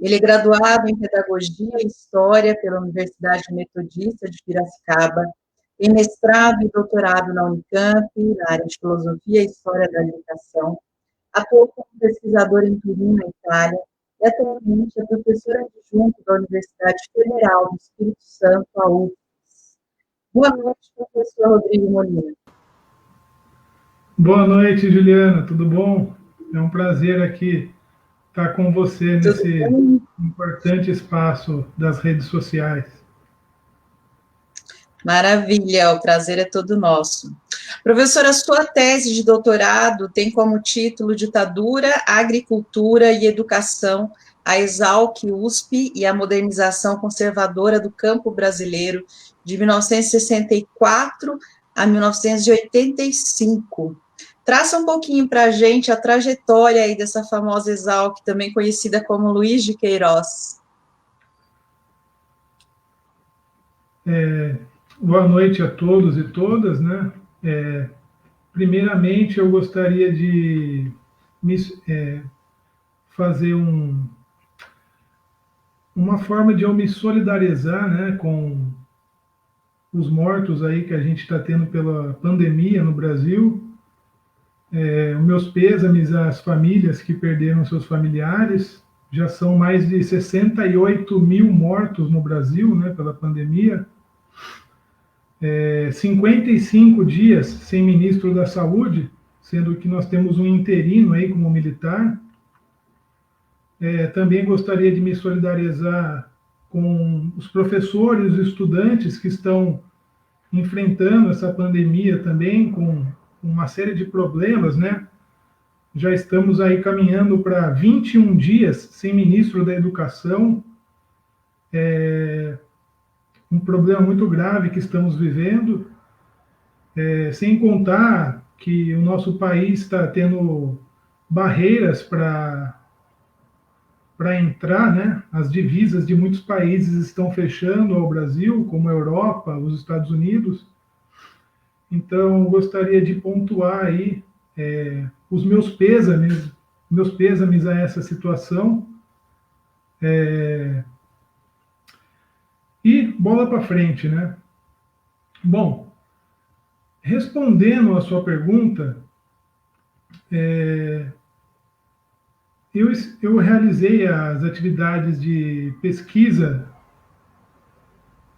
Ele é graduado em Pedagogia e História pela Universidade Metodista de Piracicaba, tem mestrado e doutorado na Unicamp, na área de Filosofia e História da Educação, atuou como pesquisador em Turim, na Itália, e atualmente é professor adjunto da Universidade Federal do Espírito Santo, a UFES. Boa noite, professor Rodrigo Molina. Boa noite, Juliana, tudo bom? É um prazer aqui estar com você nesse importante espaço das redes sociais. Maravilha, o prazer é todo nosso. Professora, sua tese de doutorado tem como título Ditadura, Agricultura e Educação, a Exalc-USP e a Modernização Conservadora do Campo Brasileiro, de 1964 a 1985. Traça um pouquinho para a gente a trajetória aí dessa famosa Exalc, também conhecida como Luiz de Queiroz. Boa noite a todos e todas, né? Primeiramente, eu gostaria de fazer uma forma de eu me solidarizar, né, com os mortos aí que a gente está tendo pela pandemia no Brasil. Meus pêsames às famílias que perderam seus familiares. Já são mais de 68 mil mortos no Brasil, né, pela pandemia. 55 dias sem ministro da Saúde, sendo que nós temos um interino aí como militar. Também gostaria de me solidarizar com os professores e estudantes que estão enfrentando essa pandemia também, com uma série de problemas, né? Já estamos aí caminhando para 21 dias sem ministro da Educação. Um problema muito grave que estamos vivendo, sem contar que o nosso país está tendo barreiras para entrar, né? As divisas de muitos países estão fechando ao Brasil, como a Europa, os Estados Unidos. Então, gostaria de pontuar aí os meus pêsames a essa situação. E bola para frente, né? Bom, respondendo à sua pergunta, eu realizei as atividades de pesquisa,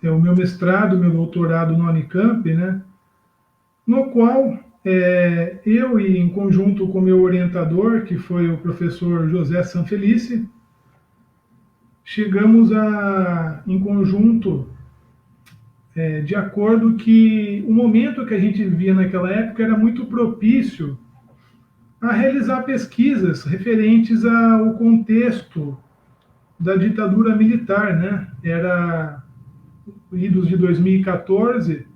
o meu mestrado, meu doutorado na Unicamp, né? No qual eu, em conjunto com meu orientador, que foi o professor José Sanfelice, chegamos em conjunto, de acordo que o momento que a gente vivia naquela época era muito propício a realizar pesquisas referentes ao contexto da ditadura militar, né? Era idos de 2014,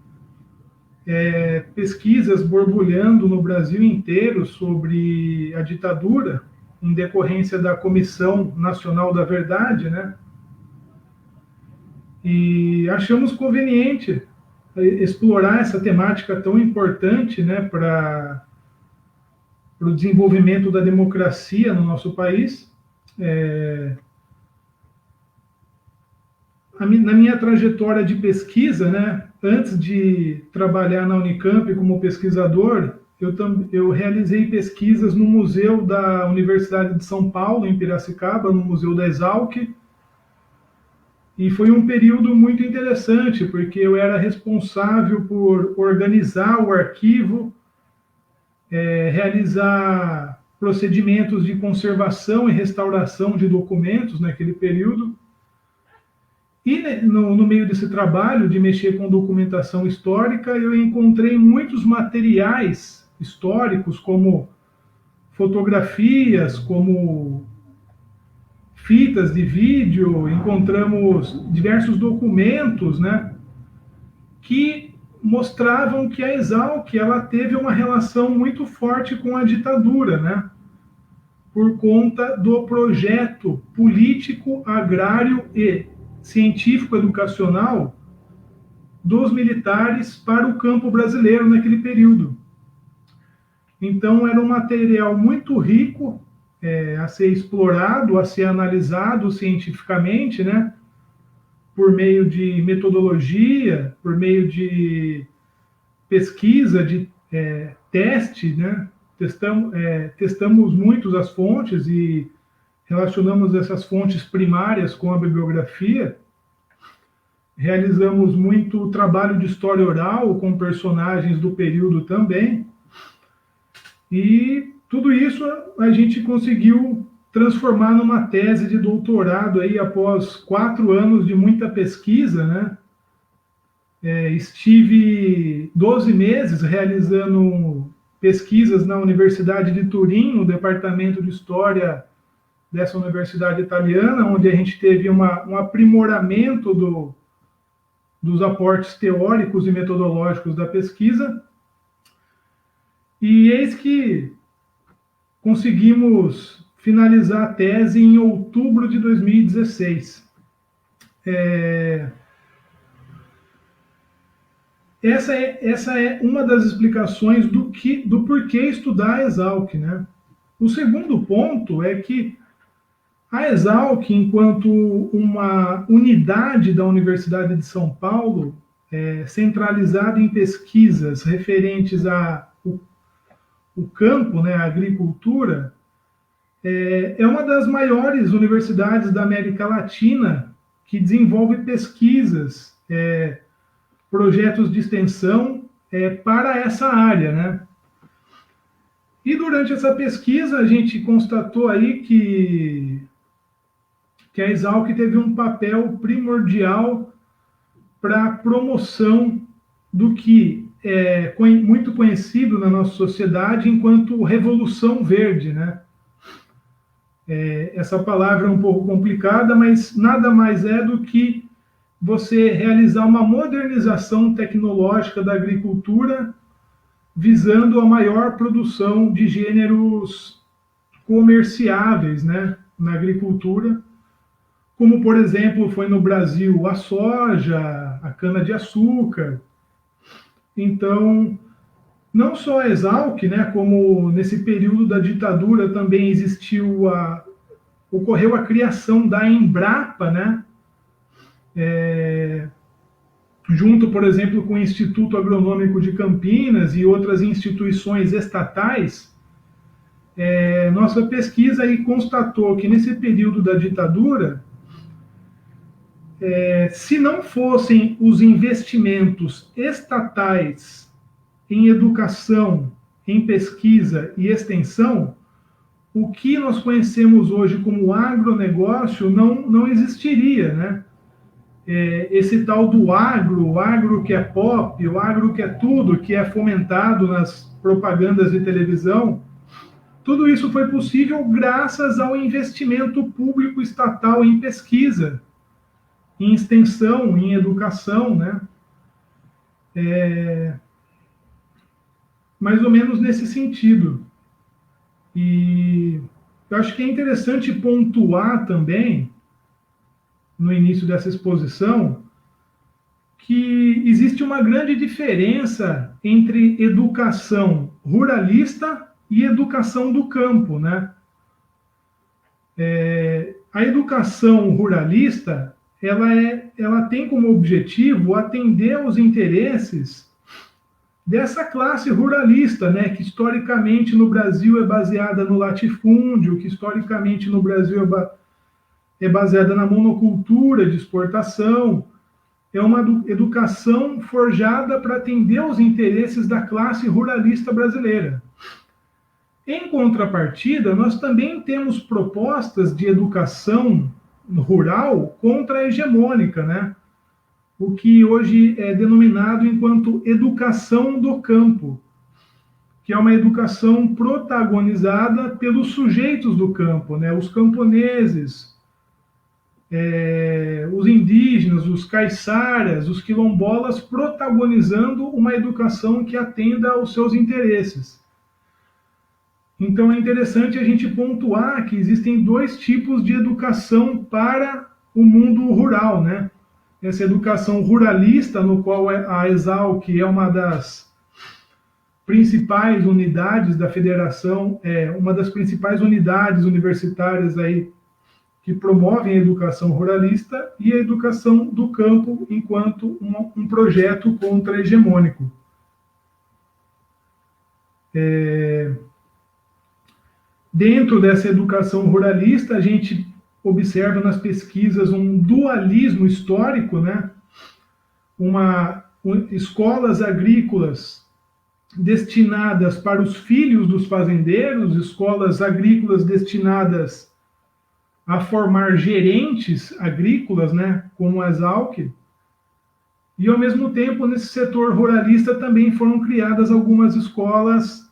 pesquisas borbulhando no Brasil inteiro sobre a ditadura, em decorrência da Comissão Nacional da Verdade, né? E achamos conveniente explorar essa temática tão importante, né, para o desenvolvimento da democracia no nosso país. Na minha trajetória de pesquisa, né, antes de trabalhar na Unicamp como pesquisador, eu realizei pesquisas no Museu da Universidade de São Paulo, em Piracicaba, no Museu da Exalc. E foi um período muito interessante, porque eu era responsável por organizar o arquivo, realizar procedimentos de conservação e restauração de documentos naquele período. E no meio desse trabalho de mexer com documentação histórica, eu encontrei muitos materiais históricos, como fotografias, como fitas de vídeo, encontramos diversos documentos, né, que mostravam que a Exalc ela teve uma relação muito forte com a ditadura, né, por conta do projeto político, agrário e científico-educacional dos militares para o campo brasileiro naquele período. Então, era um material muito rico, a ser explorado, a ser analisado cientificamente, né? Por meio de metodologia, por meio de pesquisa, de teste, né? Testamos muito as fontes e relacionamos essas fontes primárias com a bibliografia. Realizamos muito trabalho de história oral com personagens do período também. E tudo isso a gente conseguiu transformar numa tese de doutorado aí após 4 anos de muita pesquisa, né? Estive 12 meses realizando pesquisas na Universidade de Turim, no departamento de História dessa universidade italiana, onde a gente teve um aprimoramento dos aportes teóricos e metodológicos da pesquisa. E eis que conseguimos finalizar a tese em outubro de 2016. Essa é uma das explicações do porquê estudar a Exalc, né? O segundo ponto é que a Exalc, enquanto uma unidade da Universidade de São Paulo, centralizada em pesquisas referentes ao campo, né, a agricultura, é uma das maiores universidades da América Latina que desenvolve pesquisas, projetos de extensão para essa área, né? E durante essa pesquisa a gente constatou aí que a Exalc teve um papel primordial para a promoção do que é muito conhecido na nossa sociedade enquanto Revolução Verde, né? Essa palavra é um pouco complicada, mas nada mais é do que você realizar uma modernização tecnológica da agricultura visando a maior produção de gêneros comerciáveis, né, na agricultura, como, por exemplo, foi no Brasil a soja, a cana-de-açúcar. Então, não só a Exalc, né, como nesse período da ditadura também ocorreu a criação da Embrapa, né, junto, por exemplo, com o Instituto Agronômico de Campinas e outras instituições estatais. Nossa pesquisa aí constatou que nesse período da ditadura, se não fossem os investimentos estatais em educação, em pesquisa e extensão, o que nós conhecemos hoje como agronegócio não existiria, né? Esse tal do agro, o agro que é pop, o agro que é tudo, que é fomentado nas propagandas de televisão, tudo isso foi possível graças ao investimento público estatal em pesquisa, em extensão, em educação, né? Mais ou menos nesse sentido. E eu acho que é interessante pontuar também, no início dessa exposição, que existe uma grande diferença entre educação ruralista e educação do campo, né? A educação ruralista, ela tem como objetivo atender aos interesses dessa classe ruralista, né, que historicamente no Brasil é baseada no latifúndio, que historicamente no Brasil é baseada na monocultura de exportação. É uma educação forjada para atender aos interesses da classe ruralista brasileira. Em contrapartida, nós também temos propostas de educação rural contra-hegemônica, né? O que hoje é denominado enquanto educação do campo, que é uma educação protagonizada pelos sujeitos do campo, né? Os camponeses, os indígenas, os caiçaras, os quilombolas, protagonizando uma educação que atenda aos seus interesses. Então é interessante a gente pontuar que existem 2 tipos de educação para o mundo rural, né? Essa educação ruralista, no qual a Exalc é uma das principais unidades da federação, uma das principais unidades universitárias aí que promovem a educação ruralista e a educação do campo enquanto um projeto contra-hegemônico. Dentro dessa educação ruralista, a gente observa nas pesquisas um dualismo histórico, né? Escolas agrícolas destinadas para os filhos dos fazendeiros, escolas agrícolas destinadas a formar gerentes agrícolas, né, como a Exalc, e ao mesmo tempo nesse setor ruralista também foram criadas algumas escolas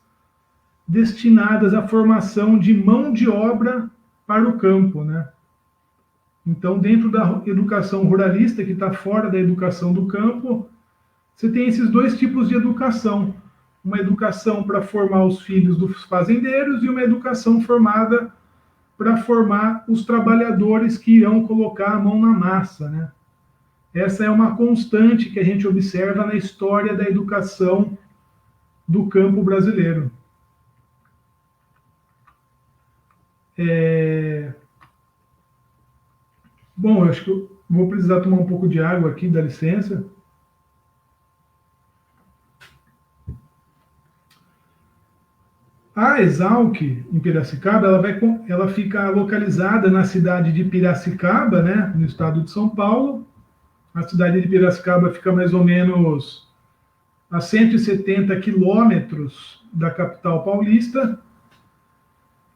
destinadas à formação de mão de obra para o campo, né? Então, dentro da educação ruralista, que está fora da educação do campo, você tem esses dois tipos de educação. Uma educação para formar os filhos dos fazendeiros e uma educação formada para formar os trabalhadores que irão colocar a mão na massa, né? Essa é uma constante que a gente observa na história da educação do campo brasileiro. Bom, eu acho que eu vou precisar tomar um pouco de água aqui, dá licença. A Exalc, em Piracicaba, ela fica localizada na cidade de Piracicaba, né, no estado de São Paulo. A cidade de Piracicaba fica mais ou menos a 170 quilômetros da capital paulista.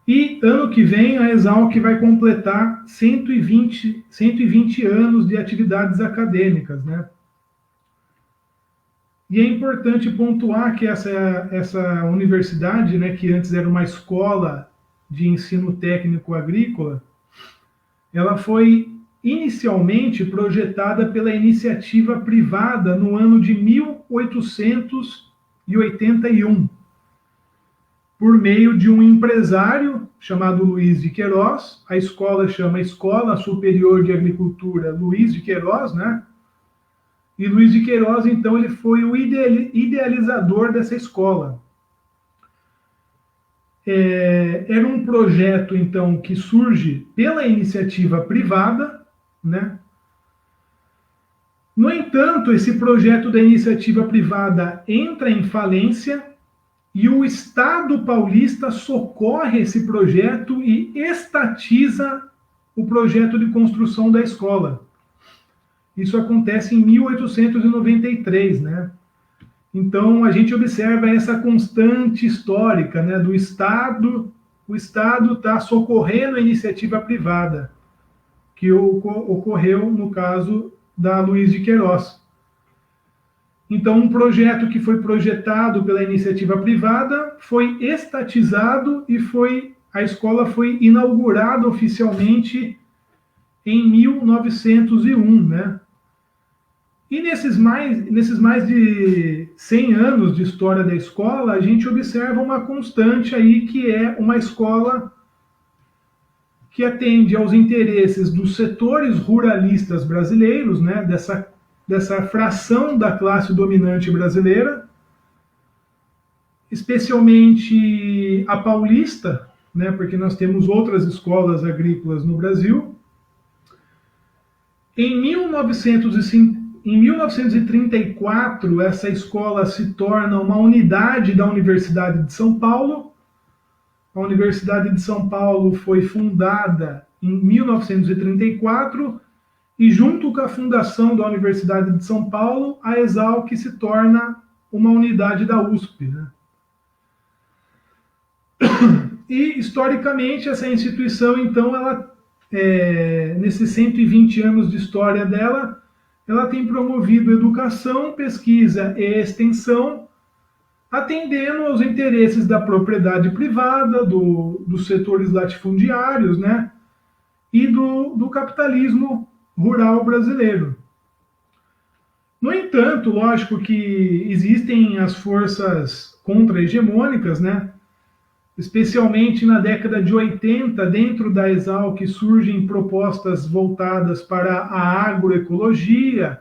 E ano que vem a Exalc vai completar 120 anos de atividades acadêmicas, né? E é importante pontuar que essa universidade, né, que antes era uma escola de ensino técnico agrícola, ela foi inicialmente projetada pela iniciativa privada no ano de 1881, por meio de um empresário chamado Luiz de Queiroz. A escola chama Escola Superior de Agricultura Luiz de Queiroz, né? E Luiz de Queiroz, então, ele foi o idealizador dessa escola. Era um projeto, então, que surge pela iniciativa privada, né? No entanto, esse projeto da iniciativa privada entra em falência e o Estado paulista socorre esse projeto e estatiza o projeto de construção da escola. Isso acontece em 1893, né? Então, a gente observa essa constante histórica, né, do Estado. O Estado está socorrendo a iniciativa privada, que ocorreu no caso da Luiz de Queiroz. Então, um projeto que foi projetado pela iniciativa privada foi estatizado e a escola foi inaugurada oficialmente em 1901, né? E nesses mais de 100 anos de história da escola, a gente observa uma constante aí, que é uma escola que atende aos interesses dos setores ruralistas brasileiros, né, dessa fração da classe dominante brasileira, especialmente a paulista, né, porque nós temos outras escolas agrícolas no Brasil. Em 1934, essa escola se torna uma unidade da Universidade de São Paulo. A Universidade de São Paulo foi fundada em 1934 e, junto com a fundação da Universidade de São Paulo, a Exalc se torna uma unidade da USP, né? E, historicamente, essa instituição, então, nesses 120 anos de história dela, ela tem promovido educação, pesquisa e extensão, atendendo aos interesses da propriedade privada, dos setores latifundiários, né, e do capitalismo rural brasileiro. No entanto, lógico que existem as forças contra-hegemônicas, né, especialmente na década de 80, dentro da Exalc surgem propostas voltadas para a agroecologia,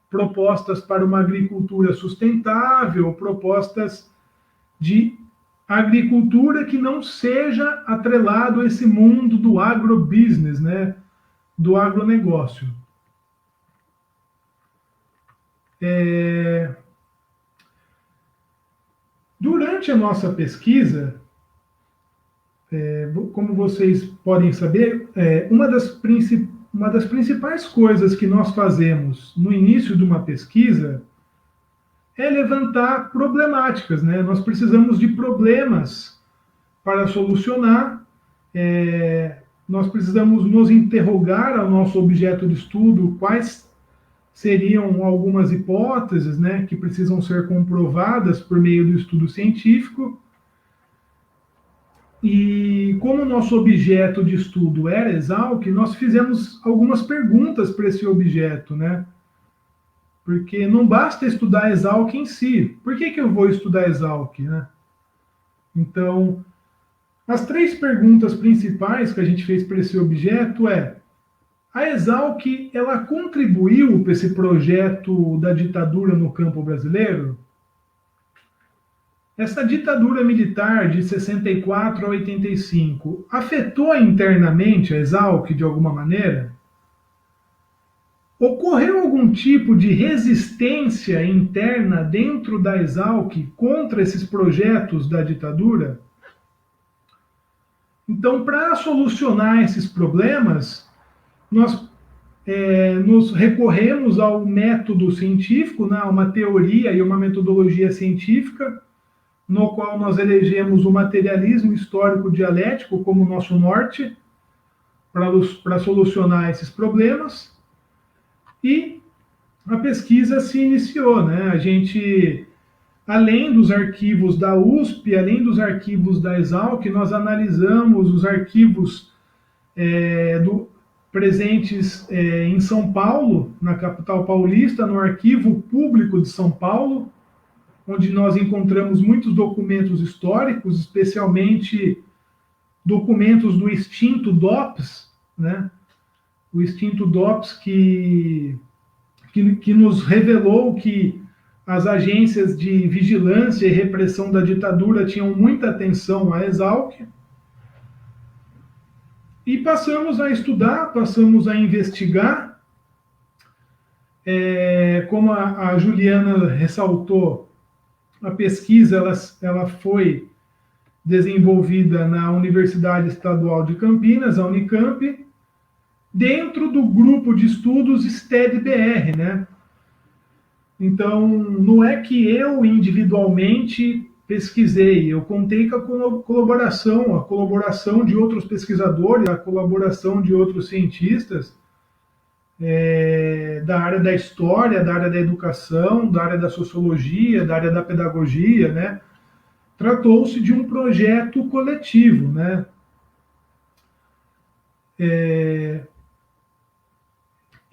propostas para uma agricultura sustentável, propostas de agricultura que não seja atrelado a esse mundo do agrobusiness, né, do agronegócio. Durante a nossa pesquisa, como vocês podem saber, uma das principais coisas que nós fazemos no início de uma pesquisa é levantar problemáticas, né? Nós precisamos de problemas para solucionar, nós precisamos nos interrogar ao nosso objeto de estudo quais seriam algumas hipóteses, né, que precisam ser comprovadas por meio do estudo científico. E como o nosso objeto de estudo era Exalc, nós fizemos algumas perguntas para esse objeto, né? Porque não basta estudar Exalc em si. Por que eu vou estudar Exalc, né? Então, as 3 perguntas principais que a gente fez para esse objeto a Exalc, ela contribuiu para esse projeto da ditadura no campo brasileiro? Essa ditadura militar de 64 a 85 afetou internamente a Exalc de alguma maneira? Ocorreu algum tipo de resistência interna dentro da Exalc contra esses projetos da ditadura? Então, para solucionar esses problemas, nós nos recorremos ao método científico, né, uma teoria e uma metodologia científica, no qual nós elegemos o materialismo histórico dialético como nosso norte para solucionar esses problemas. E a pesquisa se iniciou, né? A gente, além dos arquivos da USP, além dos arquivos da Exalc, nós analisamos os arquivos presentes em São Paulo, na capital paulista, no Arquivo Público de São Paulo, onde nós encontramos muitos documentos históricos, especialmente documentos do extinto DOPS, né? O extinto DOPS que nos revelou que as agências de vigilância e repressão da ditadura tinham muita atenção à Exalc. E passamos a estudar, passamos a investigar. Como a Juliana ressaltou, a pesquisa ela foi desenvolvida na Universidade Estadual de Campinas, a Unicamp, dentro do grupo de estudos STED-BR, né? Então, não é que eu individualmente pesquisei, eu contei com a colaboração de outros pesquisadores, a colaboração de outros cientistas da área da história, da área da educação, da área da sociologia, da área da pedagogia, né? Tratou-se de um projeto coletivo, né?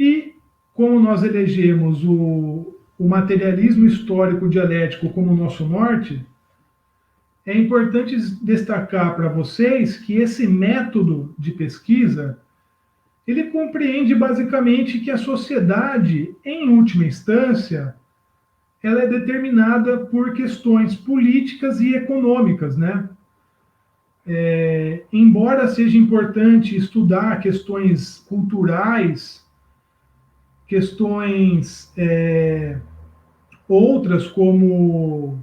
E como nós elegemos o materialismo histórico dialético como nosso norte, é importante destacar para vocês que esse método de pesquisa ele compreende basicamente que a sociedade, em última instância, ela é determinada por questões políticas e econômicas, né? Embora seja importante estudar questões culturais, questões outras como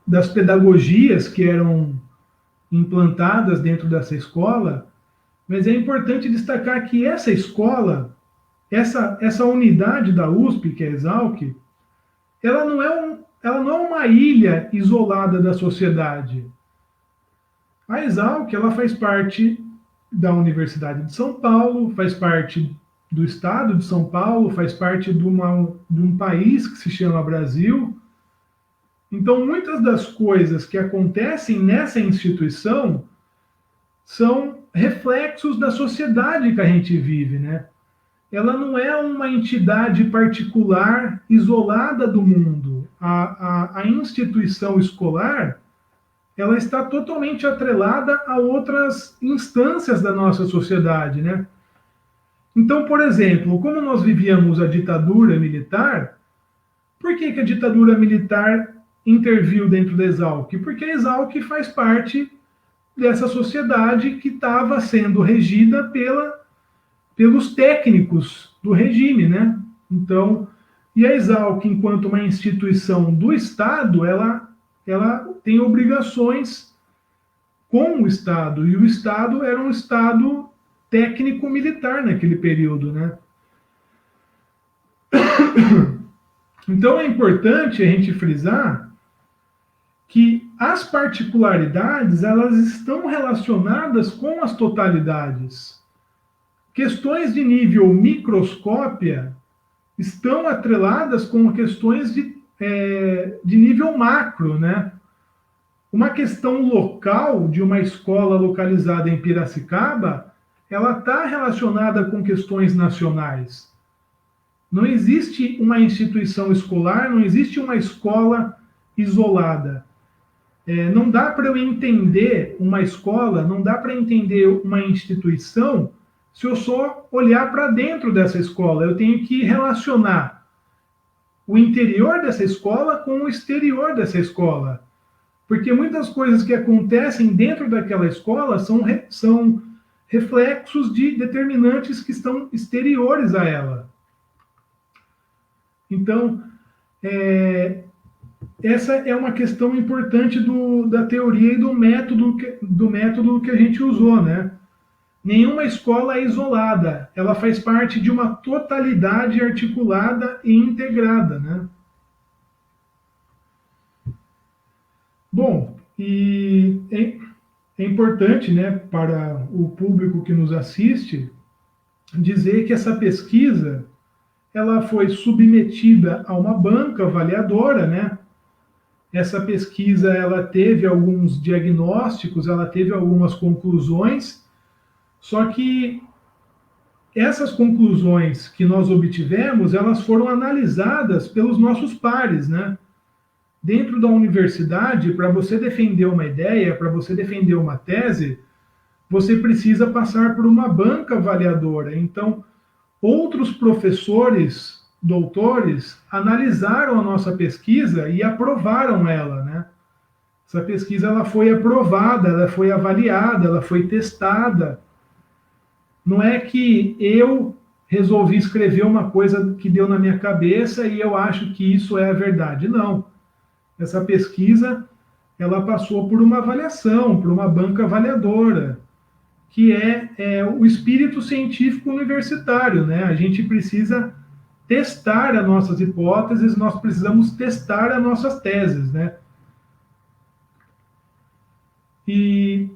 das pedagogias que eram implantadas dentro dessa escola, mas é importante destacar que essa escola, essa unidade da USP, que é a Exalc, ela não é uma ilha isolada da sociedade. A Exalc, ela faz parte da Universidade de São Paulo, faz parte do Estado de São Paulo, faz parte de um país que se chama Brasil. Então, muitas das coisas que acontecem nessa instituição são reflexos da sociedade que a gente vive, né? Ela não é uma entidade particular isolada do mundo. A instituição escolar, ela está totalmente atrelada a outras instâncias da nossa sociedade, né? Então, por exemplo, como nós vivíamos a ditadura militar, Por que a ditadura militar interviu dentro da Exalc? Porque a Exalc faz parte dessa sociedade que estava sendo regida pelos técnicos do regime, né? Então, e a Exalc, enquanto uma instituição do Estado, ela tem obrigações com o Estado, e o Estado era um Estado técnico-militar naquele período, né? Então é importante a gente frisar que as particularidades, elas estão relacionadas com as totalidades. Questões de nível microscópia estão atreladas com questões de nível macro, né? Uma questão local de uma escola localizada em Piracicaba, ela está relacionada com questões nacionais. Não existe uma instituição escolar, não existe uma escola isolada. Não dá para eu entender uma escola, não dá para entender uma instituição se eu só olhar para dentro dessa escola. Eu tenho que relacionar o interior dessa escola com o exterior dessa escola. Porque muitas coisas que acontecem dentro daquela escola são reflexos de determinantes que estão exteriores a ela. Então, essa é uma questão importante da teoria e do método que a gente usou, né? Nenhuma escola é isolada, ela faz parte de uma totalidade articulada e integrada, né? Bom, e é importante, né, para o público que nos assiste, dizer que essa pesquisa ela foi submetida a uma banca avaliadora, né? Essa pesquisa ela teve alguns diagnósticos, ela teve algumas conclusões, só que essas conclusões que nós obtivemos, elas foram analisadas pelos nossos pares, né? Dentro da universidade, para você defender uma ideia, para você defender uma tese, você precisa passar por uma banca avaliadora. Então, outros professores, doutores, analisaram a nossa pesquisa e aprovaram ela, né? Essa pesquisa ela foi aprovada, ela foi avaliada, ela foi testada. Não é que eu resolvi escrever uma coisa que deu na minha cabeça e eu acho que isso é a verdade. Não. Essa pesquisa ela passou por uma avaliação, por uma banca avaliadora, que é o espírito científico universitário, né? A gente precisa testar as nossas hipóteses, nós precisamos testar as nossas teses, né? E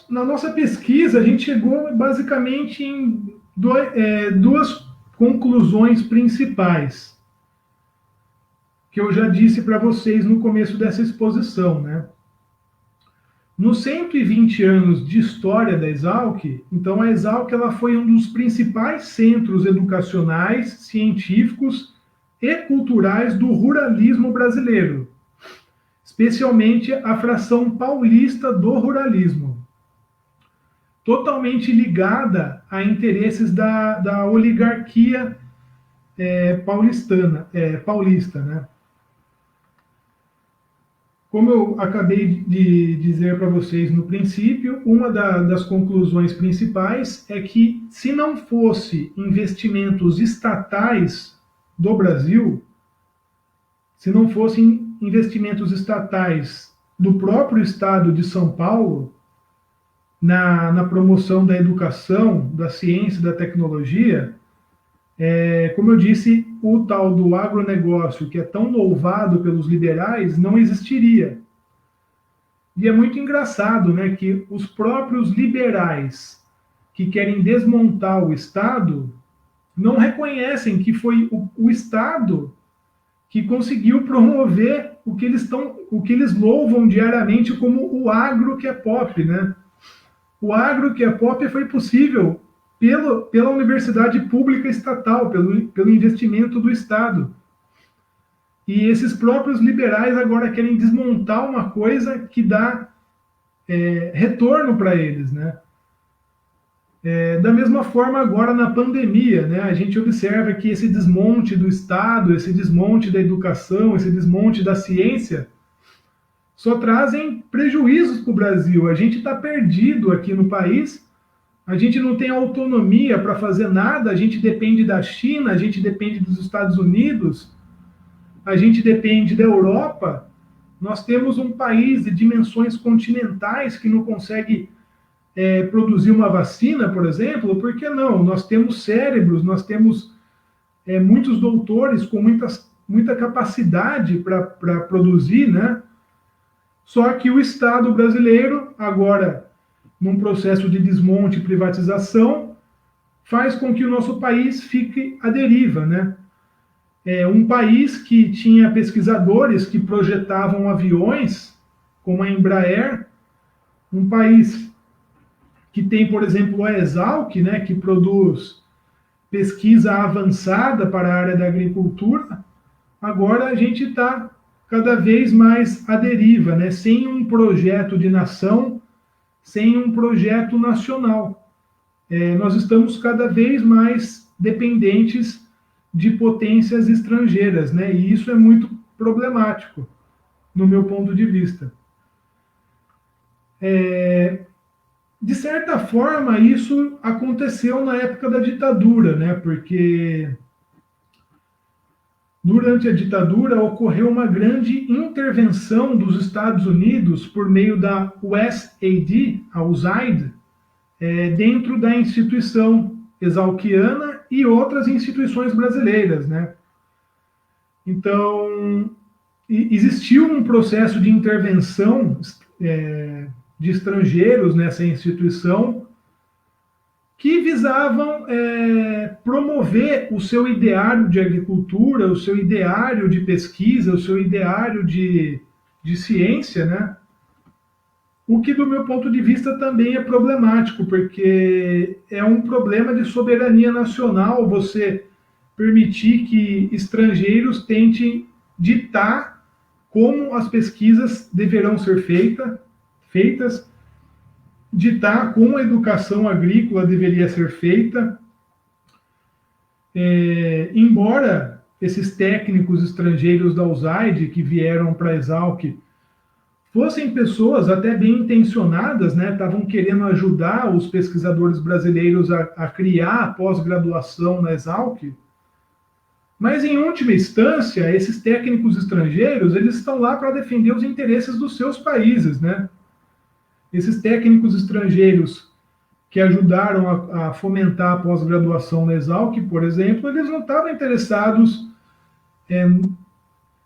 na nossa pesquisa, a gente chegou basicamente em duas conclusões principais, que eu já disse para vocês no começo dessa exposição, né? Nos 120 anos de história da Exalc, então a Exalc ela foi um dos principais centros educacionais, científicos e culturais do ruralismo brasileiro, especialmente a fração paulista do ruralismo, totalmente ligada a interesses da oligarquia paulista, né? Como eu acabei de dizer para vocês no princípio, uma das conclusões principais é que, se não fosse investimentos estatais do Brasil, se não fossem investimentos estatais do próprio Estado de São Paulo, na promoção da educação, da ciência e da tecnologia, como eu disse, o tal do agronegócio, que é tão louvado pelos liberais, não existiria. E é muito engraçado, né, que os próprios liberais que querem desmontar o Estado não reconhecem que foi o Estado que conseguiu promover o que eles louvam diariamente como o agro que é pop, né? O agro que é pop foi possível pela universidade pública estatal, pelo investimento do Estado. E esses próprios liberais agora querem desmontar uma coisa que dá retorno para eles, né? Da mesma forma, agora na pandemia, né, a gente observa que esse desmonte do Estado, esse desmonte da educação, esse desmonte da ciência, só trazem prejuízos para o Brasil. A gente está perdido aqui no país, a gente não tem autonomia para fazer nada, a gente depende da China, a gente depende dos Estados Unidos, a gente depende da Europa. Nós temos um país de dimensões continentais que não consegue produzir uma vacina, por exemplo. Por que não? Nós temos cérebros, nós temos muitos doutores com muita capacidade para produzir, né? Só que o Estado brasileiro, agora, num processo de desmonte e privatização, faz com que o nosso país fique à deriva, né? Um país que tinha pesquisadores que projetavam aviões, como a Embraer, um país que tem, por exemplo, a Exalc, né, que produz pesquisa avançada para a área da agricultura. Agora a gente está cada vez mais à deriva, né, sem um projeto de nação, sem um projeto nacional. Nós estamos cada vez mais dependentes de potências estrangeiras, né, e isso é muito problemático, no meu ponto de vista. De certa forma, isso aconteceu na época da ditadura, né? Porque durante a ditadura ocorreu uma grande intervenção dos Estados Unidos por meio da USAID, a USAID, dentro da instituição exalquiana e outras instituições brasileiras, né? Então, existiu um processo de intervenção de estrangeiros nessa instituição que visavam promover o seu ideário de agricultura, o seu ideário de pesquisa, o seu ideário de ciência, né? O que, do meu ponto de vista, também é problemático, porque é um problema de soberania nacional você permitir que estrangeiros tentem ditar como as pesquisas deverão ser feitas, ditar como a educação agrícola deveria ser feita. Embora esses técnicos estrangeiros da USAID que vieram para a Exalc fossem pessoas até bem intencionadas, né, estavam querendo ajudar os pesquisadores brasileiros a criar a pós-graduação na Exalc, mas em última instância, esses técnicos estrangeiros, eles estão lá para defender os interesses dos seus países, né? Esses técnicos estrangeiros que ajudaram a fomentar a pós-graduação na Exalc, por exemplo, eles não estavam interessados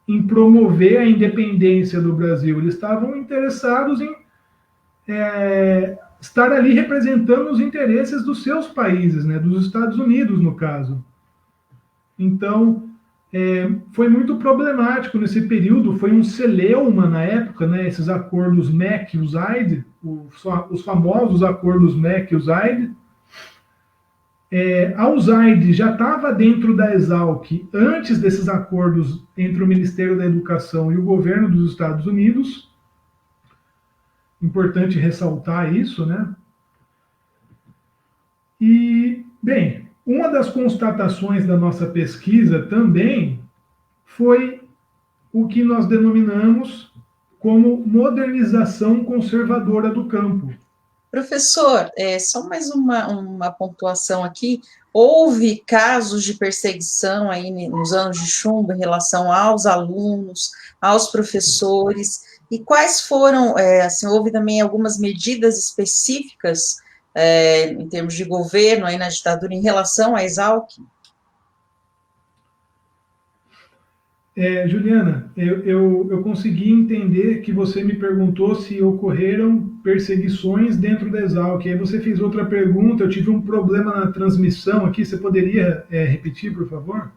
em promover a independência do Brasil, eles estavam interessados em estar ali representando os interesses dos seus países, né, dos Estados Unidos, no caso. Então, foi muito problemático nesse período, foi um celeuma na época, né, esses acordos MEC-USAID, os famosos acordos MEC-USAID. A USAID já estava dentro da Exalc antes desses acordos entre o Ministério da Educação e o governo dos Estados Unidos. Importante ressaltar isso, né? E, bem, uma das constatações da nossa pesquisa também foi o que nós denominamos como modernização conservadora do campo. Professor, só mais uma pontuação aqui. Houve casos de perseguição aí nos anos de chumbo em relação aos alunos, aos professores, e quais foram, assim, houve também algumas medidas específicas em termos de governo aí na ditadura em relação à Exalc? Juliana, eu consegui entender que você me perguntou se ocorreram perseguições dentro da Exalc. Aí você fez outra pergunta, eu tive um problema na transmissão aqui, você poderia repetir, por favor?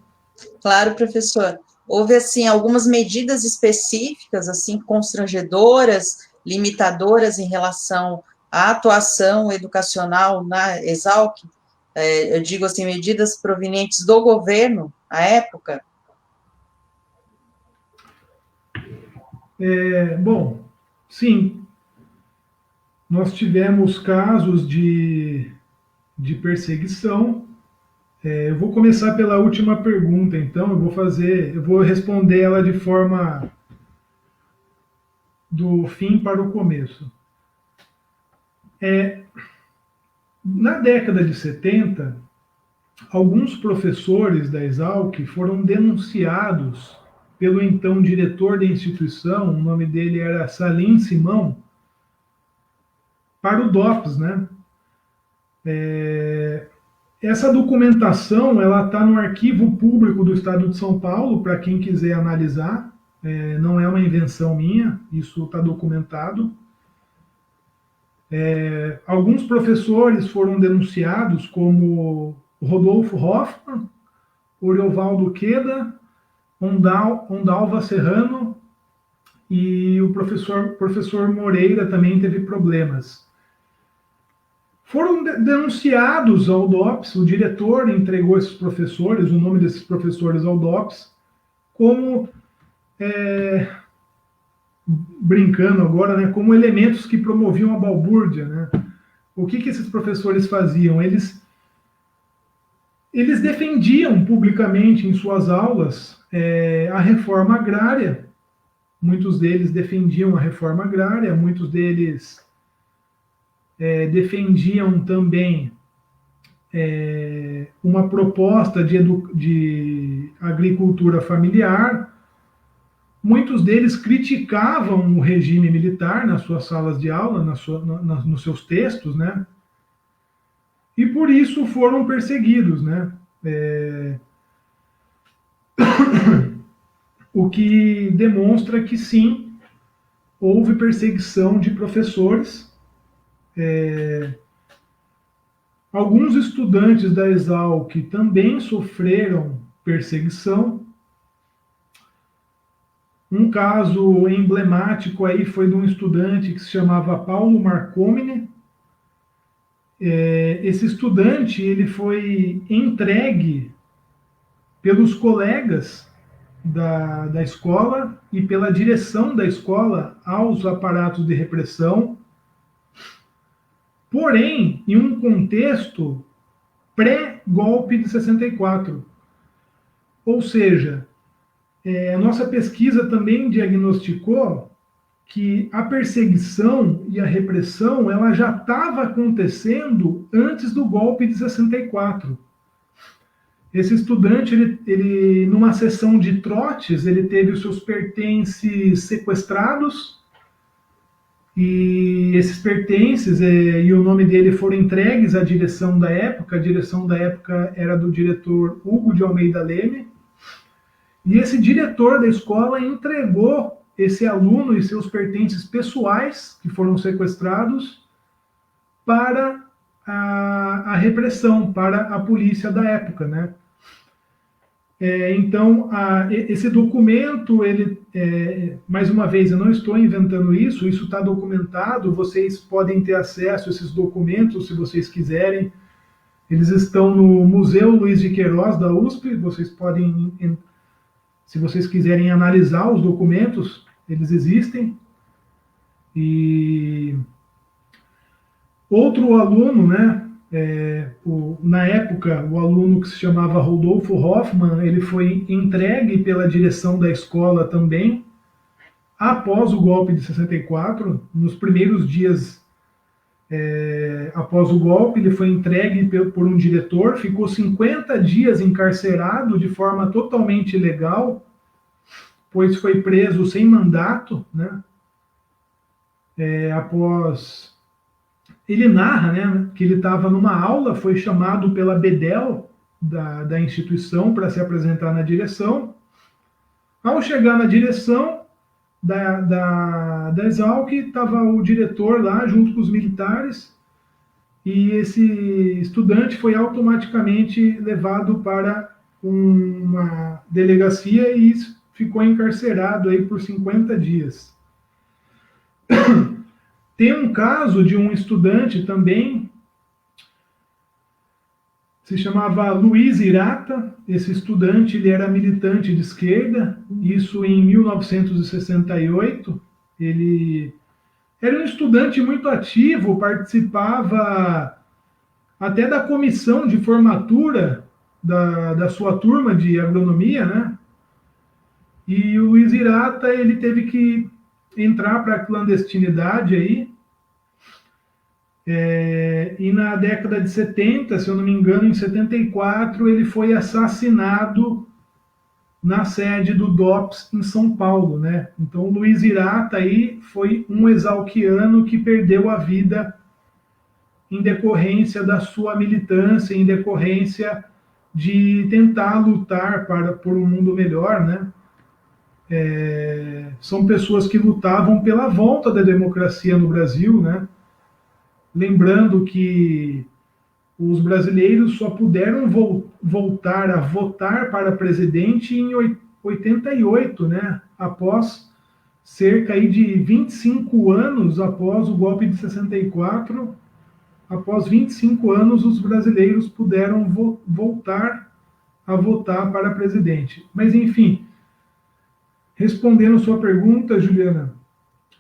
Claro, professor. Houve, assim, algumas medidas específicas, assim, constrangedoras, limitadoras em relação à atuação educacional na Exalc? Eu digo, assim, medidas provenientes do governo, à época? Bom, sim, nós tivemos casos de de perseguição. Eu vou começar pela última pergunta, então eu vou responder ela de forma do fim para o começo. Na década de 70, alguns professores da Exalc foram denunciados pelo então diretor da instituição, o nome dele era Salim Simão, para o DOPS, né? Essa documentação ela está no Arquivo Público do Estado de São Paulo, para quem quiser analisar. Não é uma invenção minha, isso está documentado. Alguns professores foram denunciados, como Rodolfo Hoffmann, Oriovaldo Queda, Ondalva Serrano, e o professor Moreira também teve problemas. Foram denunciados ao DOPS, o diretor entregou esses professores, o nome desses professores ao DOPS, como, brincando agora, né, como elementos que promoviam a balbúrdia, né? O que esses professores faziam? Eles defendiam publicamente em suas aulas a reforma agrária. Muitos deles defendiam a reforma agrária, muitos deles defendiam também uma proposta de agricultura familiar. Muitos deles criticavam o regime militar nas suas salas de aula, nos seus textos, né? E por isso foram perseguidos, né? O que demonstra que sim, houve perseguição de professores. Alguns estudantes da Exalc também sofreram perseguição. Um caso emblemático aí foi de um estudante que se chamava Paulo Marcomine. Esse estudante ele foi entregue pelos colegas da escola e pela direção da escola aos aparatos de repressão, porém, em um contexto pré-golpe de 64. Ou seja, a nossa pesquisa também diagnosticou que a perseguição e a repressão ela já estava acontecendo antes do golpe de 64. Esse estudante, ele numa sessão de trotes, ele teve os seus pertences sequestrados, e esses pertences e o nome dele foram entregues à direção da época. A direção da época era do diretor Hugo de Almeida Leme, e esse diretor da escola entregou esse aluno e seus pertences pessoais, que foram sequestrados, para a repressão, para a polícia da época, né? Então, esse documento, mais uma vez, eu não estou inventando isso está documentado, vocês podem ter acesso a esses documentos, se vocês quiserem. Eles estão no Museu Luiz de Queiroz, da USP, vocês podem, se vocês quiserem analisar os documentos, eles existem. E outro aluno, né, na época, o aluno que se chamava Rodolfo Hoffmann, ele foi entregue pela direção da escola também, após o golpe de 64, nos primeiros dias após o golpe, ele foi entregue por um diretor, ficou 50 dias encarcerado de forma totalmente ilegal, pois foi preso sem mandato, né? Após... Ele narra, né, que ele estava numa aula, foi chamado pela Bedel da instituição para se apresentar na direção. Ao chegar na direção da Exalc, estava o diretor lá junto com os militares, e esse estudante foi automaticamente levado para uma delegacia e ficou encarcerado aí por 50 dias. Tem um caso de um estudante também, se chamava Luiz Irata. Esse estudante ele era militante de esquerda, isso em 1968. Ele era um estudante muito ativo, participava até da comissão de formatura da sua turma de agronomia, né? E o Luiz Hirata, ele teve que entrar para a clandestinidade aí, e na década de 70, se eu não me engano, em 74, ele foi assassinado na sede do DOPS em São Paulo, né? Então, o Luiz Hirata aí foi um exalquiano que perdeu a vida em decorrência da sua militância, em decorrência de tentar lutar por um mundo melhor, né? São pessoas que lutavam pela volta da democracia no Brasil, né? Lembrando que os brasileiros só puderam voltar a votar para presidente em 88, né? Após cerca aí de 25 anos após o golpe de 64, após 25 anos os brasileiros puderam voltar a votar para presidente. Mas enfim, respondendo sua pergunta, Juliana,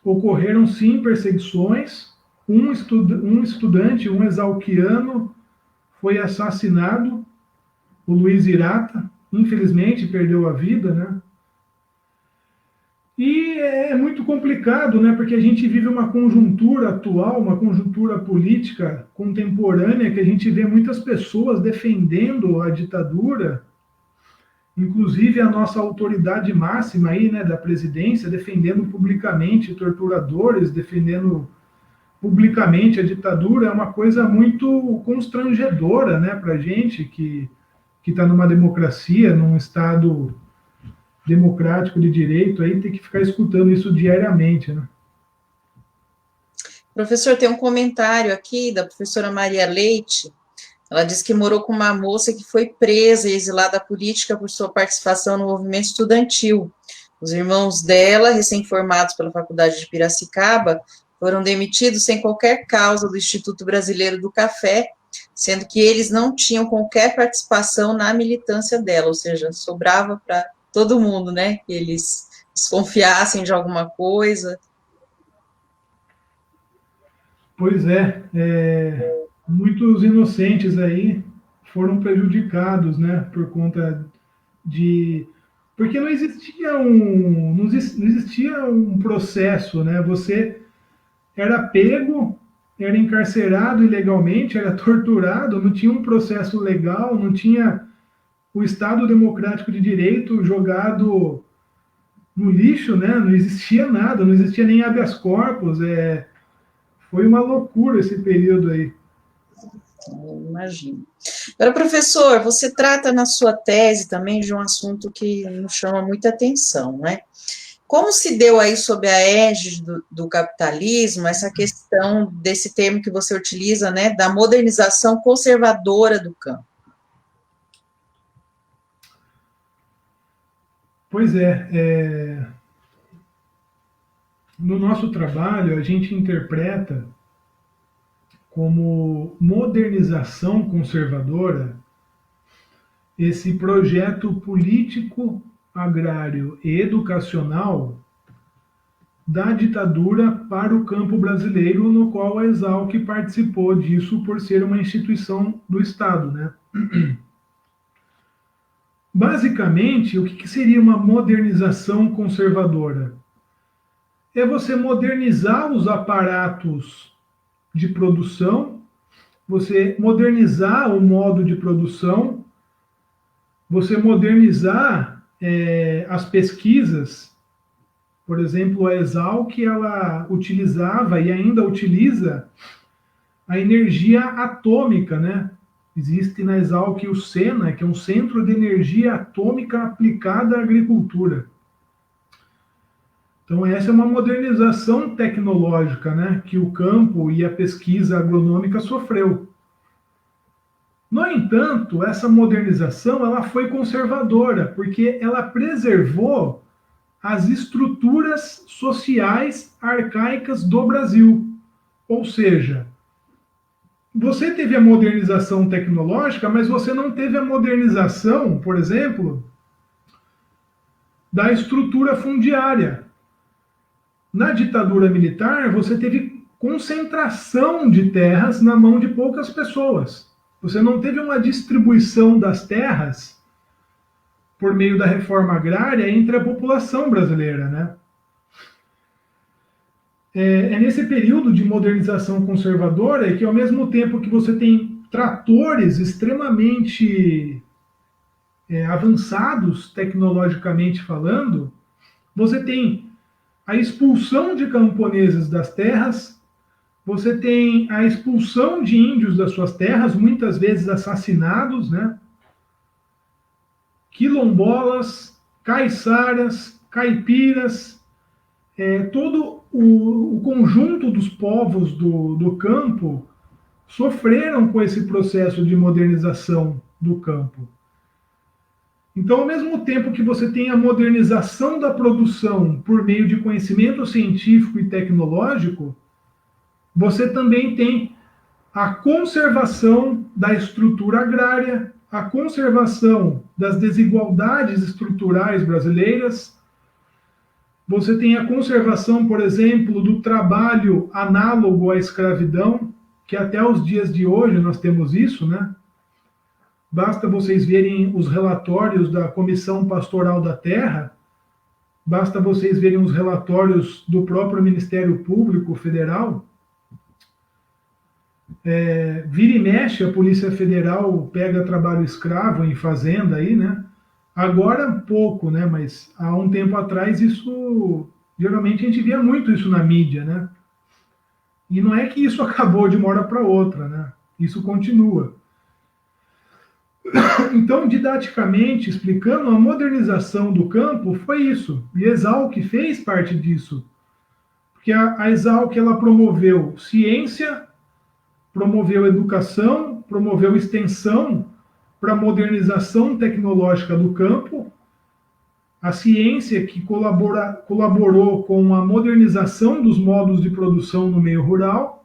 ocorreram sim perseguições. Um estudante, um exalquiano, foi assassinado, o Luiz Hirata, infelizmente perdeu a vida, né? E é muito complicado, né? Porque a gente vive uma conjuntura atual, uma conjuntura política contemporânea, que a gente vê muitas pessoas defendendo a ditadura, inclusive a nossa autoridade máxima aí, né, da presidência, defendendo publicamente torturadores, defendendo publicamente a ditadura. É uma coisa muito constrangedora, né, para a gente que está numa democracia, num Estado democrático de direito, aí tem que ficar escutando isso diariamente, né? Professor, tem um comentário aqui da professora Maria Leite. Ela diz que morou com uma moça que foi presa e exilada política por sua participação no movimento estudantil. Os irmãos dela, recém-formados pela Faculdade de Piracicaba, foram demitidos sem qualquer causa do Instituto Brasileiro do Café, sendo que eles não tinham qualquer participação na militância dela, ou seja, sobrava para todo mundo, né, que eles desconfiassem de alguma coisa. Pois muitos inocentes aí foram prejudicados, né, por conta de... Porque não existia um processo, né, você era pego, era encarcerado ilegalmente, era torturado, não tinha um processo legal, não tinha o Estado democrático de direito jogado no lixo, né? Não existia nada, não existia nem habeas corpus. Foi uma loucura esse período aí. Eu imagino. Agora, professor, você trata na sua tese também de um assunto que nos chama muita atenção, né? Como se deu aí sob a égide do capitalismo essa questão desse termo que você utiliza, né, da modernização conservadora do campo? Pois no nosso trabalho a gente interpreta como modernização conservadora esse projeto político, agrário e educacional da ditadura para o campo brasileiro, no qual a Exalc participou disso por ser uma instituição do Estado, né? Basicamente, o que seria uma modernização conservadora? É você modernizar os aparatos de produção, você modernizar o modo de produção, você modernizar as pesquisas. Por exemplo, a Exalc, ela utilizava e ainda utiliza a energia atômica, né? Existe na Exalc o SENA, que é um Centro de Energia Atômica Aplicada à Agricultura. Então, essa é uma modernização tecnológica, né, que o campo e a pesquisa agronômica sofreu. No entanto, essa modernização ela foi conservadora, porque ela preservou as estruturas sociais arcaicas do Brasil. Ou seja, você teve a modernização tecnológica, mas você não teve a modernização, por exemplo, da estrutura fundiária. Na ditadura militar, você teve concentração de terras na mão de poucas pessoas. você não teve uma distribuição das terras por meio da reforma agrária entre a população brasileira, né? É nesse período de modernização conservadora que, ao mesmo tempo que você tem tratores extremamente avançados tecnologicamente falando, você tem a expulsão de camponeses das terras, você tem a expulsão de índios das suas terras, muitas vezes assassinados, né? Quilombolas, caiçaras, caipiras, todo o conjunto dos povos do campo sofreram com esse processo de modernização do campo. Então, ao mesmo tempo que você tem a modernização da produção por meio de conhecimento científico e tecnológico, você também tem a conservação da estrutura agrária, a conservação das desigualdades estruturais brasileiras. Você tem a conservação, por exemplo, do trabalho análogo à escravidão, que até os dias de hoje nós temos isso, né? Basta vocês verem os relatórios da Comissão Pastoral da Terra, basta vocês verem os relatórios do próprio Ministério Público Federal. Vira e mexe, a Polícia Federal pega trabalho escravo em fazenda aí, né? Agora pouco, né? Mas há um tempo atrás isso, geralmente a gente via muito isso na mídia, né? E não é que isso acabou de uma hora para outra, né? Isso continua. Então, didaticamente, explicando, a modernização do campo foi isso. E a Exalc fez parte disso. Porque a Exalc, ela promoveu ciência, promoveu educação, promoveu extensão para a modernização tecnológica do campo. A ciência que colaborou com a modernização dos modos de produção no meio rural.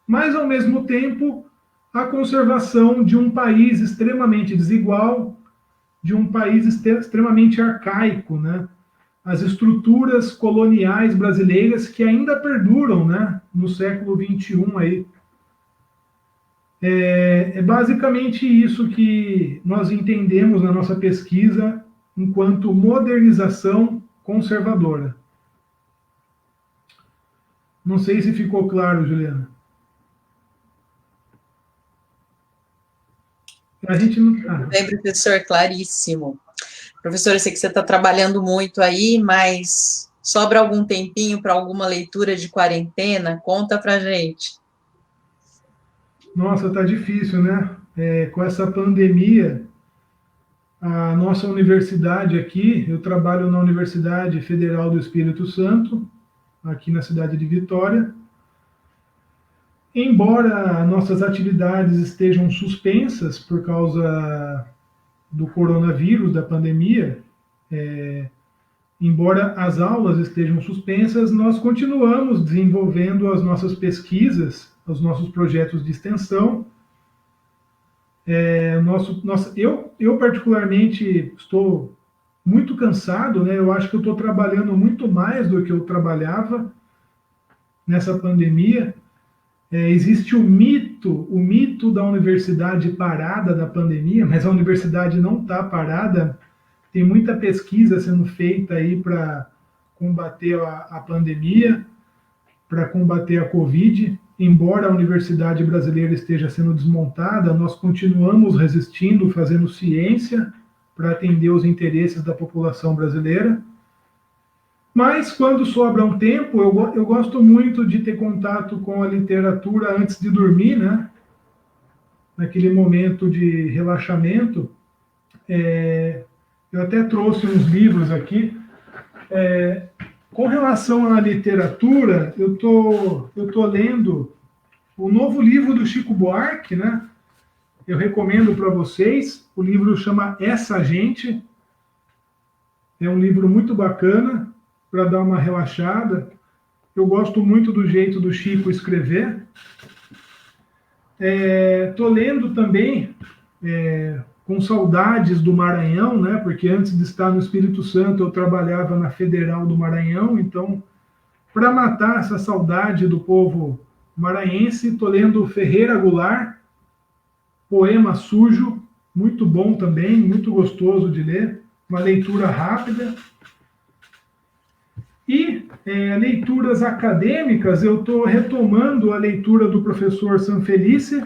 Mas, ao mesmo tempo, a conservação de um país extremamente desigual, de um país extremamente arcaico, né? As estruturas coloniais brasileiras que ainda perduram, né? No século XXI aí. É basicamente isso que nós entendemos na nossa pesquisa enquanto modernização conservadora. Não sei se ficou claro, Juliana. A gente não... Bem, professor, claríssimo. Professor, eu sei que você está trabalhando muito aí, mas sobra algum tempinho para alguma leitura de quarentena? Conta para gente. Nossa, tá difícil, né? Com essa pandemia, a nossa universidade aqui, eu trabalho na Universidade Federal do Espírito Santo, aqui na cidade de Vitória. Embora nossas atividades estejam suspensas por causa do coronavírus, da pandemia, embora as aulas estejam suspensas, nós continuamos desenvolvendo as nossas pesquisas, os nossos projetos de extensão. Eu particularmente estou muito cansado, né? Eu acho que eu estou trabalhando muito mais do que eu trabalhava nessa pandemia. Existe o mito da universidade parada da pandemia, mas a universidade não está parada. Tem muita pesquisa sendo feita aí para combater a pandemia, para combater a Covid. Embora a universidade brasileira esteja sendo desmontada, nós continuamos resistindo, fazendo ciência para atender os interesses da população brasileira. Mas, quando sobra um tempo, eu gosto muito de ter contato com a literatura antes de dormir, né? Naquele momento de relaxamento. Eu até trouxe uns livros aqui. Com relação à literatura, eu tô lendo o novo livro do Chico Buarque, né? Eu recomendo para vocês. O livro chama Essa Gente. É um livro muito bacana para dar uma relaxada. Eu gosto muito do jeito do Chico escrever. Estou lendo também, com saudades do Maranhão, né? Porque antes de estar no Espírito Santo eu trabalhava na Federal do Maranhão, então, para matar essa saudade do povo maranhense, estou lendo Ferreira Goulart, Poema Sujo, muito bom também, muito gostoso de ler, uma leitura rápida. E leituras acadêmicas, eu estou retomando a leitura do professor Sanfelice,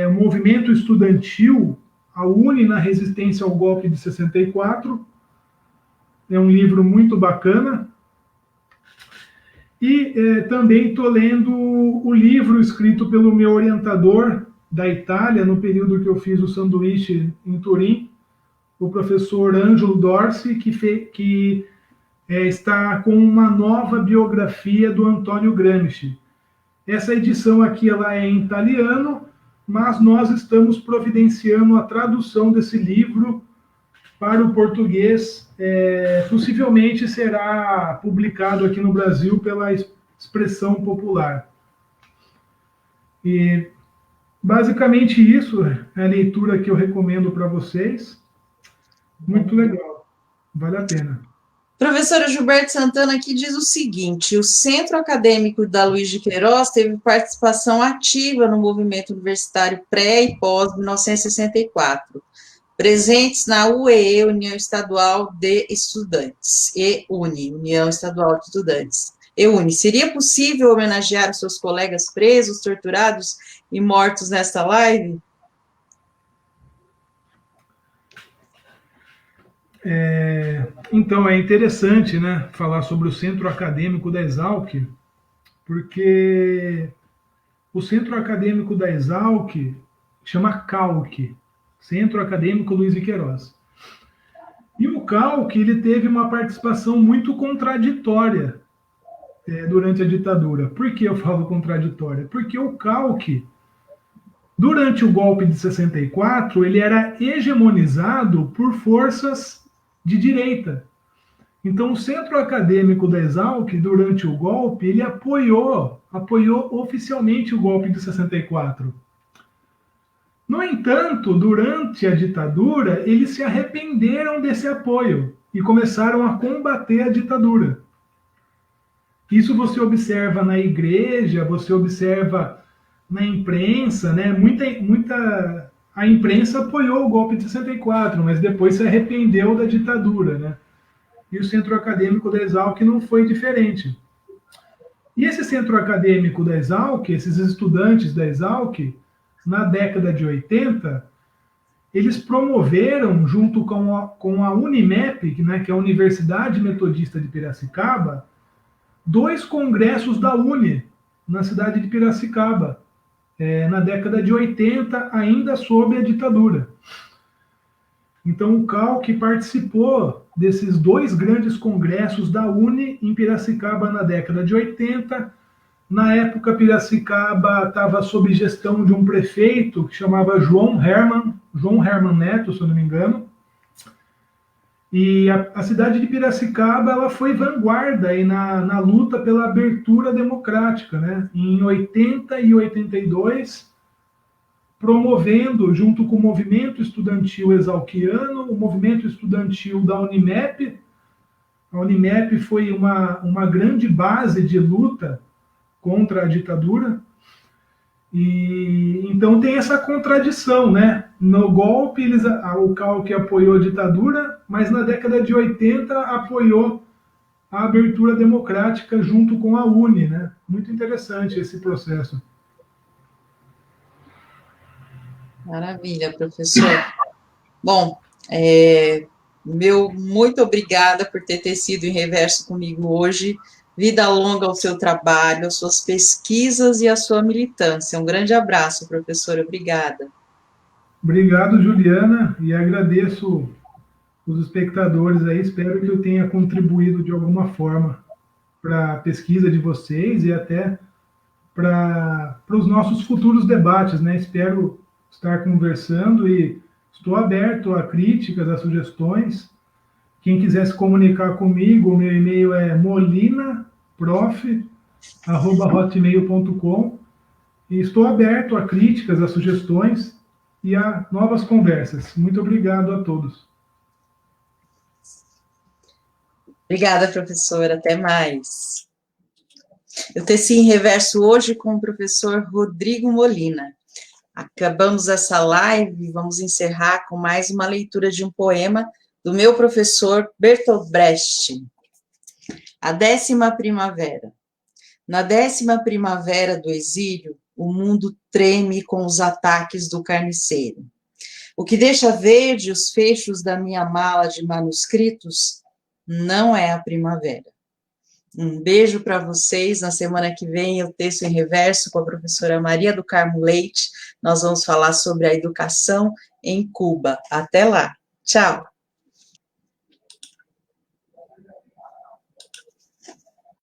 o Movimento Estudantil, a UNE na Resistência ao Golpe de 64. É um livro muito bacana. E também estou lendo o livro escrito pelo meu orientador da Itália, no período que eu fiz o sanduíche em Turim, o professor Ângelo Dorsi, que está com uma nova biografia do Antônio Gramsci. Essa edição aqui ela é em italiano, mas nós estamos providenciando a tradução desse livro para o português. Possivelmente será publicado aqui no Brasil pela Expressão Popular. E basicamente isso é a leitura que eu recomendo para vocês. Muito legal, vale a pena. Professora Gilberto Santana aqui diz o seguinte: o Centro Acadêmico da Luiz de Queiroz teve participação ativa no movimento universitário pré e pós 1964, presentes na UEE, União Estadual de Estudantes, e UNE, União Estadual de Estudantes. EUNE, seria possível homenagear os seus colegas presos, torturados e mortos nesta live? Então, é interessante, né, falar sobre o Centro Acadêmico da Exalc, porque o Centro Acadêmico da Exalc chama CALC, Centro Acadêmico Luiz de Queiroz. E o CALC ele teve uma participação muito contraditória durante a ditadura. Por que eu falo contraditória? Porque o CALC, durante o golpe de 64, ele era hegemonizado por forças de direita. Então, o Centro Acadêmico da Exalc, durante o golpe, ele apoiou oficialmente o golpe de 64. No entanto, durante a ditadura, eles se arrependeram desse apoio e começaram a combater a ditadura. Isso você observa na igreja, você observa na imprensa, né? A imprensa apoiou o golpe de 64, mas depois se arrependeu da ditadura, né? E o Centro Acadêmico da Exalc não foi diferente. E esse Centro Acadêmico da Exalc, esses estudantes da Exalc, na década de 80, eles promoveram, junto com a Unimep, né, que é a Universidade Metodista de Piracicaba, 2 congressos da UNE, na cidade de Piracicaba, na década de 80, ainda sob a ditadura. Então, o CALC participou desses 2 grandes congressos da UNE em Piracicaba na década de 80. Na época, Piracicaba estava sob gestão de um prefeito que chamava João Herman Neto, se eu não me engano. E a cidade de Piracicaba ela foi vanguarda aí na luta pela abertura democrática, né? Em 80 e 82, promovendo, junto com o movimento estudantil exalquiano, o movimento estudantil da Unimep. A Unimep foi uma grande base de luta contra a ditadura. E então tem essa contradição, né? No golpe, o CALC apoiou a ditadura, mas na década de 80 apoiou a abertura democrática junto com a UNE, né? Muito interessante esse processo. Maravilha, professor. Bom, muito obrigada por ter tecido em reverso comigo hoje. Vida longa ao seu trabalho, às suas pesquisas e à sua militância. Um grande abraço, professora. Obrigada. Obrigado, Juliana, e agradeço os espectadores aí. Espero que eu tenha contribuído de alguma forma para a pesquisa de vocês e até para os nossos futuros debates, né? Espero estar conversando e estou aberto a críticas, a sugestões. Quem quiser se comunicar comigo, o meu e-mail é molinaprof@hotmail.com e estou aberto a críticas, a sugestões e a novas conversas. Muito obrigado a todos. Obrigada, professora. Até mais. Eu teci em reverso hoje com o professor Rodrigo Molina. Acabamos essa live, vamos encerrar com mais uma leitura de um poema do meu professor Bertolt Brecht. A 10ª primavera. Na 10ª primavera do exílio, o mundo treme com os ataques do carniceiro. O que deixa verde os fechos da minha mala de manuscritos não é a primavera. Um beijo para vocês. Na semana que vem, o texto em reverso com a professora Maria do Carmo Leite. Nós vamos falar sobre a educação em Cuba. Até lá. Tchau.